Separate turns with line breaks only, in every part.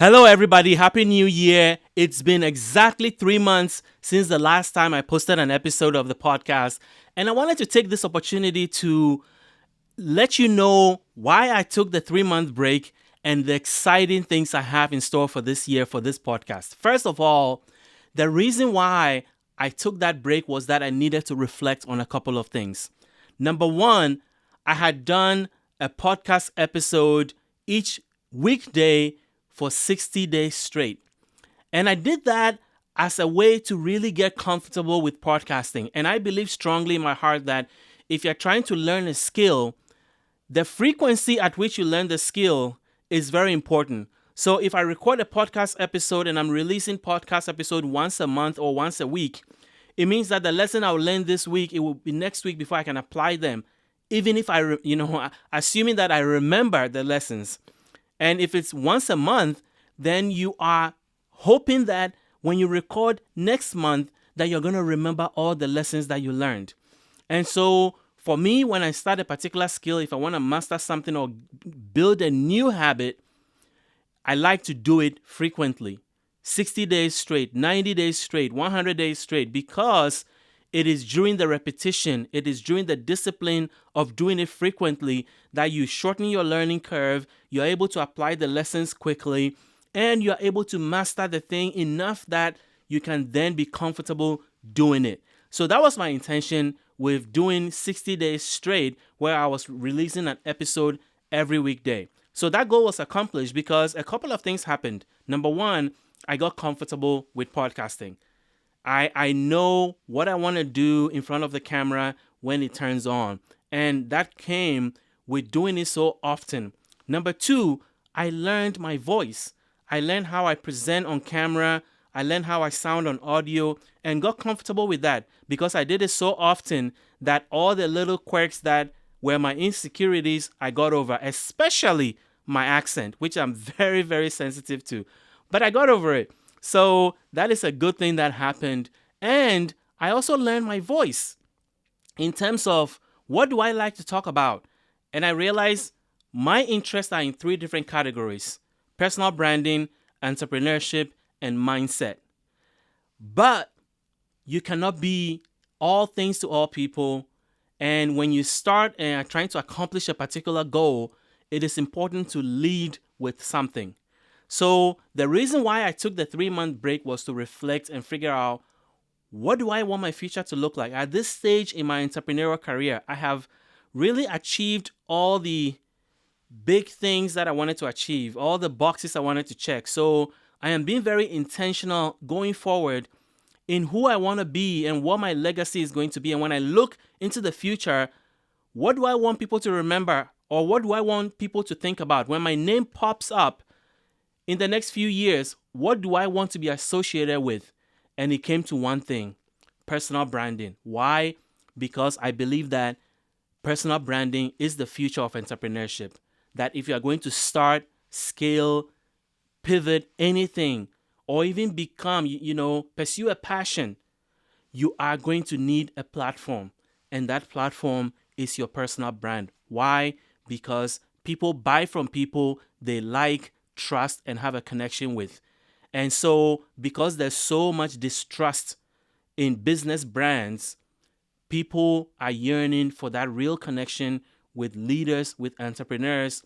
Hello, everybody. Happy New Year. It's been exactly 3 months since the last time I posted an episode of the podcast. And I wanted to take this opportunity to let you know why I took the 3 month break and the exciting things I have in store for this year for this podcast. First of all, the reason why I took that break was that I needed to reflect on a couple of things. Number one, I had done a podcast episode each weekday for 60 days straight. And I did that as a way to really get comfortable with podcasting. And I believe strongly in my heart that if you're trying to learn a skill, the frequency at which you learn the skill is very important. So if I record a podcast episode and I'm releasing podcast episode once a month or once a week, it means that the lesson I'll learn this week, it will be next week before I can apply them. Even if assuming that I remember the lessons. And if it's once a month, then you are hoping that when you record next month, that you're going to remember all the lessons that you learned. And so for me, when I start a particular skill, if I want to master something or build a new habit, I like to do it frequently. 60 days straight, 90 days straight, 100 days straight, because it is during the repetition, it is during the discipline of doing it frequently that you shorten your learning curve, you're able to apply the lessons quickly, and you're able to master the thing enough that you can then be comfortable doing it. So that was my intention with doing 60 days straight, where I was releasing an episode every weekday. So that goal was accomplished because a couple of things happened. Number one, I got comfortable with podcasting. I know what I want to do in front of the camera when it turns on. And that came with doing it so often. Number two, I learned my voice. I learned how I present on camera. I learned how I sound on audio and got comfortable with that because I did it so often that all the little quirks that were my insecurities, I got over, especially my accent, which I'm very, very sensitive to. But I got over it. So that is a good thing that happened. And I also learned my voice in terms of what do I like to talk about. And I realized my interests are in three different categories: personal branding, entrepreneurship, and mindset. But you cannot be all things to all people. And when you start and are trying to accomplish a particular goal, it is important to lead with something. So the reason why I took the 3 month break was to reflect and figure out, what do I want my future to look like? At this stage in my entrepreneurial career, I have really achieved all the big things that I wanted to achieve, all the boxes I wanted to check. So I am being very intentional going forward in who I want to be and what my legacy is going to be. And when I look into the future, what do I want people to remember, or what do I want people to think about? When my name pops up in the next few years, what do I want to be associated with? And it came to one thing: personal branding. Why? Because I believe that personal branding is the future of entrepreneurship. That if you are going to start, scale, pivot anything, or even become, pursue a passion, you are going to need a platform. And that platform is your personal brand. Why? Because people buy from people they like, trust, and have a connection with. And so, because there's so much distrust in business brands, people are yearning for that real connection with leaders, with entrepreneurs.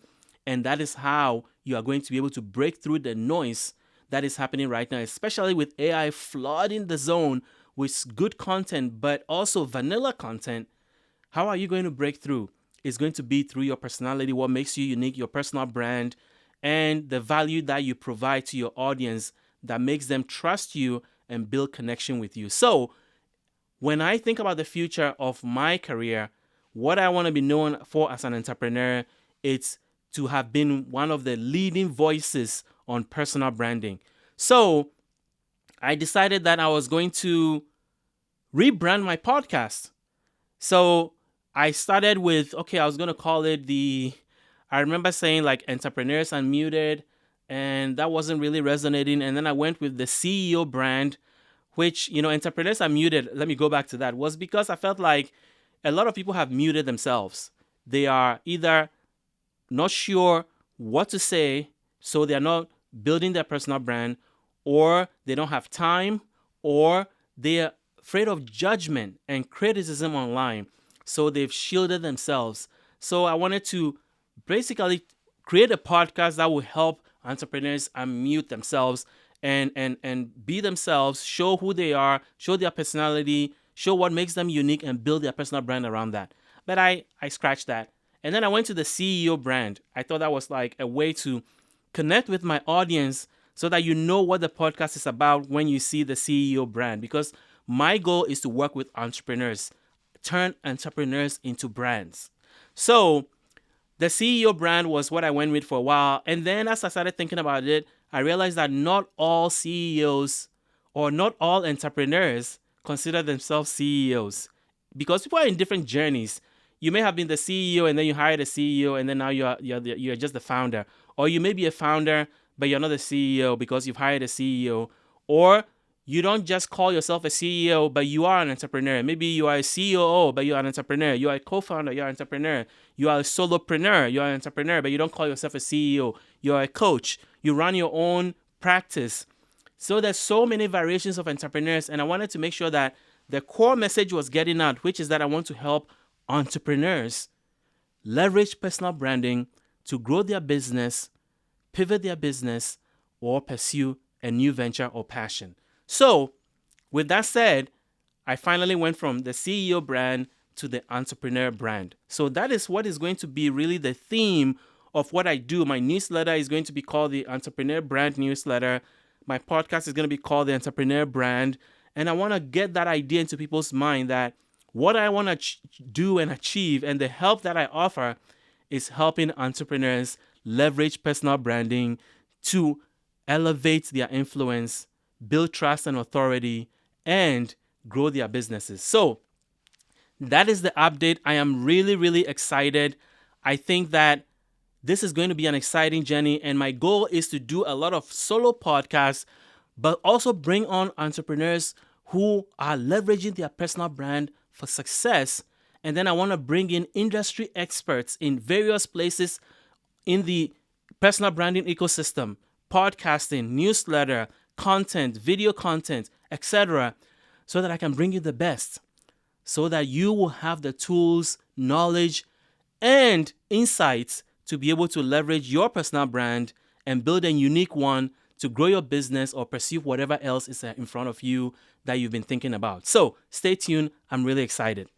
And that is how you are going to be able to break through the noise that is happening right now, especially with AI flooding the zone with good content, but also vanilla content. How are you going to break through? It's going to be through your personality, what makes you unique, your personal brand, and the value that you provide to your audience that makes them trust you and build connection with you. So when I think about the future of my career, what I want to be known for as an entrepreneur, it's to have been one of the leading voices on personal branding. So I decided that I was going to rebrand my podcast. So I started with, I was going to call it I remember saying like Entrepreneurs Unmuted, and that wasn't really resonating. And then I went with the CEO brand, which, Entrepreneurs Unmuted, let me go back to that, was because I felt like a lot of people have muted themselves. They are either not sure what to say, so they're not building their personal brand, or they don't have time, or they're afraid of judgment and criticism online. So they've shielded themselves. So I wanted to basically create a podcast that will help entrepreneurs unmute themselves and be themselves, show who they are, show their personality, show what makes them unique, and build their personal brand around that. But I scratched that. And then I went to the CEO brand. I thought that was like a way to connect with my audience so that you know what the podcast is about when you see the CEO brand. Because my goal is to work with entrepreneurs, turn entrepreneurs into brands. So the CEO brand was what I went with for a while. And then as I started thinking about it, I realized that not all CEOs or not all entrepreneurs consider themselves CEOs, because people are in different journeys. You may have been the CEO and then you hired a CEO and then now you're just the founder. Or you may be a founder, but you're not the CEO because you've hired a CEO. Or you don't just call yourself a CEO, but you are an entrepreneur. Maybe you are a COO, but you are an entrepreneur. You are a co-founder, you're an entrepreneur. You are a solopreneur, you're an entrepreneur, but you don't call yourself a CEO. You're a coach. You run your own practice. So there's so many variations of entrepreneurs, and I wanted to make sure that the core message was getting out, which is that I want to help entrepreneurs leverage personal branding to grow their business, pivot their business, or pursue a new venture or passion. So, with that said, I finally went from the CEO brand to the entrepreneur brand. So that is what is going to be really the theme of what I do. My newsletter is going to be called the Entrepreneur Brand Newsletter. My podcast is going to be called the Entrepreneur Brand. And I want to get that idea into people's mind that what I want to do and achieve and the help that I offer is helping entrepreneurs leverage personal branding to elevate their influence, build trust and authority, and grow their businesses. So that is the update. I am really, really excited. I think that this is going to be an exciting journey, and my goal is to do a lot of solo podcasts, but also bring on entrepreneurs who are leveraging their personal brand for success. And then I want to bring in industry experts in various places in the personal branding ecosystem, podcasting, newsletter, content, video content, etc., so that I can bring you the best, so that you will have the tools, knowledge, and insights to be able to leverage your personal brand and build a unique one to grow your business or pursue whatever else is in front of you that you've been thinking about. So stay tuned. I'm really excited.